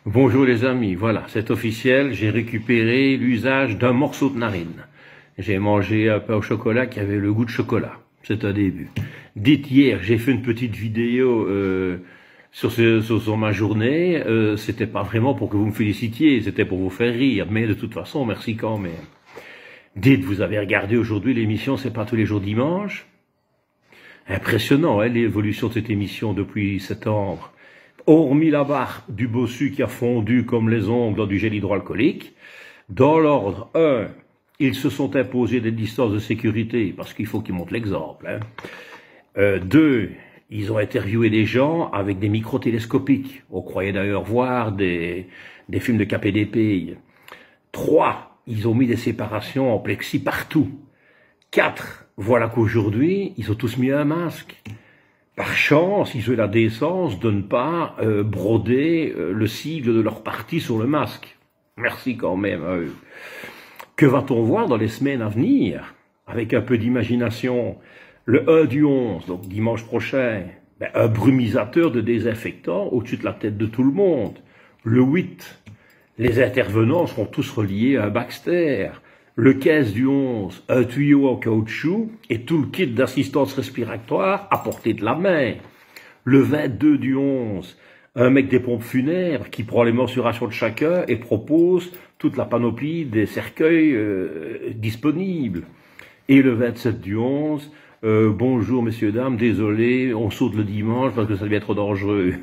Bonjour les amis, voilà, c'est officiel, j'ai récupéré l'usage d'un morceau de narine. J'ai mangé un pain au chocolat qui avait le goût de chocolat, c'est un début. Dites hier, j'ai fait une petite vidéo sur ma journée, c'était pas vraiment pour que vous me félicitiez, c'était pour vous faire rire, mais de toute façon, merci quand même. Dites, vous avez regardé aujourd'hui l'émission C'est pas tous les jours dimanche? Impressionnant, hein, l'évolution de cette émission depuis septembre. Hormis la barre du bossu qui a fondu comme les ongles dans du gel hydroalcoolique, dans l'ordre 1, ils se sont imposés des distances de sécurité, parce qu'il faut qu'ils montrent l'exemple. 2, ils ont interviewé des gens avec des micros télescopiques. On croyait d'ailleurs voir des films de KPDP. 3, ils ont mis des séparations en plexi partout. 4, voilà qu'aujourd'hui, ils ont tous mis un masque. Par chance, ils ont eu la décence de ne pas broder le sigle de leur parti sur le masque. Merci quand même à eux. Que va-t-on voir dans les semaines à venir? Avec un peu d'imagination, le 1 du 11, donc dimanche prochain, un brumisateur de désinfectant au-dessus de la tête de tout le monde. Le 8, les intervenants seront tous reliés à un Baxter. Le 15 du 11, un tuyau en caoutchouc et tout le kit d'assistance respiratoire à portée de la main. Le 22 du 11, un mec des pompes funèbres qui prend les mensurations de chacun et propose toute la panoplie des cercueils disponibles. Et le 27 du 11, bonjour messieurs, dames, désolé, on saute le dimanche parce que ça devient trop dangereux.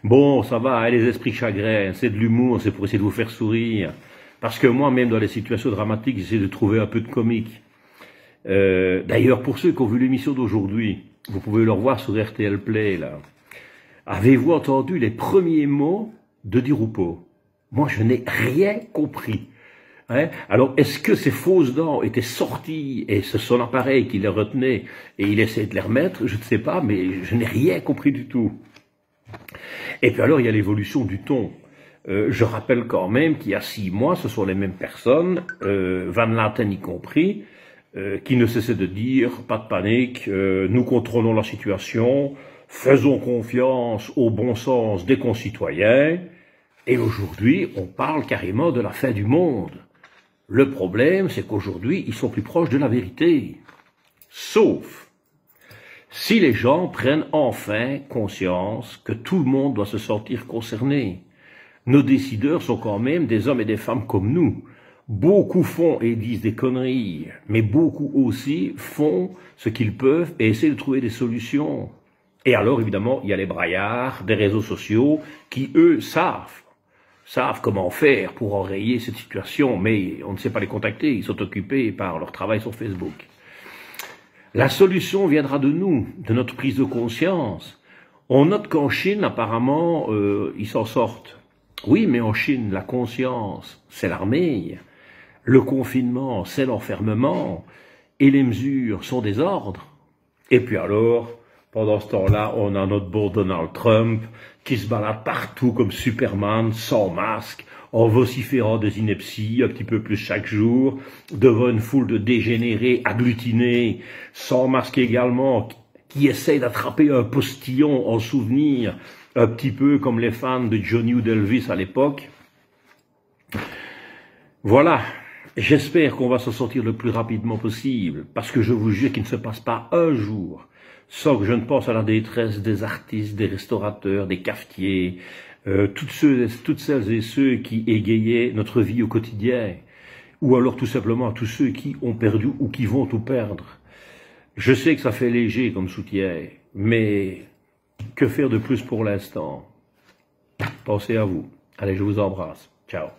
Bon, ça va, hein, les esprits chagrins, c'est de l'humour, c'est pour essayer de vous faire sourire. Parce que moi, même dans les situations dramatiques, j'essaie de trouver un peu de comique. D'ailleurs, pour ceux qui ont vu l'émission d'aujourd'hui, vous pouvez le revoir sur RTL Play, là. Avez-vous entendu les premiers mots de Di Rupo? Moi, je n'ai rien compris. Hein? Alors, est-ce que ces fausses dents étaient sorties et c'est son appareil qui les retenait et il essayait de les remettre? Je ne sais pas, mais je n'ai rien compris du tout. Et puis alors, il y a l'évolution du ton. Je rappelle quand même qu'il y a 6 mois, ce sont les mêmes personnes, Van Laten y compris, qui ne cessaient de dire, pas de panique, nous contrôlons la situation, faisons confiance au bon sens des concitoyens, et aujourd'hui, on parle carrément de la fin du monde. Le problème, c'est qu'aujourd'hui, ils sont plus proches de la vérité. Sauf si les gens prennent enfin conscience que tout le monde doit se sentir concerné. Nos décideurs sont quand même des hommes et des femmes comme nous. Beaucoup font et disent des conneries, mais beaucoup aussi font ce qu'ils peuvent et essaient de trouver des solutions. Et alors, évidemment, il y a les braillards des réseaux sociaux qui, eux, savent comment faire pour enrayer cette situation, mais on ne sait pas les contacter, ils sont occupés par leur travail sur Facebook. La solution viendra de nous, de notre prise de conscience. On note qu'en Chine, apparemment, ils s'en sortent. Oui, mais en Chine, la conscience, c'est l'armée. Le confinement, c'est l'enfermement. Et les mesures sont des ordres. Et puis alors, pendant ce temps-là, on a notre bon Donald Trump qui se balade partout comme Superman, sans masque, en vociférant des inepties un petit peu plus chaque jour, devant une foule de dégénérés agglutinés, sans masque également, qui essayent d'attraper un postillon en souvenir, un petit peu comme les fans de Johnny ou d'Elvis à l'époque. Voilà, j'espère qu'on va s'en sortir le plus rapidement possible, parce que je vous jure qu'il ne se passe pas un jour sans que je ne pense à la détresse des artistes, des restaurateurs, des cafetiers, toutes celles et ceux qui égayaient notre vie au quotidien, ou alors tout simplement à tous ceux qui ont perdu ou qui vont tout perdre. Je sais que ça fait léger comme soutien, mais que faire de plus pour l'instant? Pensez à vous. Allez, je vous embrasse. Ciao.